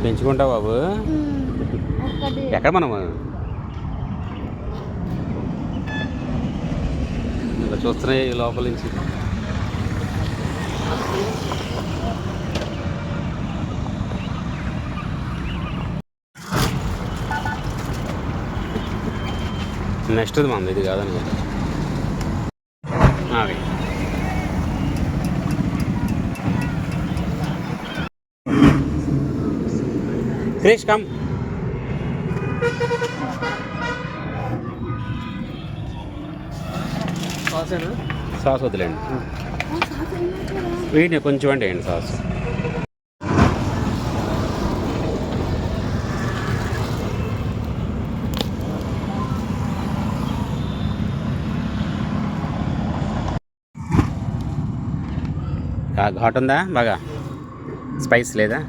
పెంచుకుంటావు బాబు. ఎక్కడ మనము ఇలా చూస్తున్నాయి లోపల నుంచి. నెక్స్ట్ మంది ఇది కాదనుకోండి. అవి క్రిష్ కమ్. సాస్ వదిలేండి, వీటిని కొంచెం అంటే వేయండి సాస్. ఘాట్ ఉందా బాగా? స్పైస్ లేదా?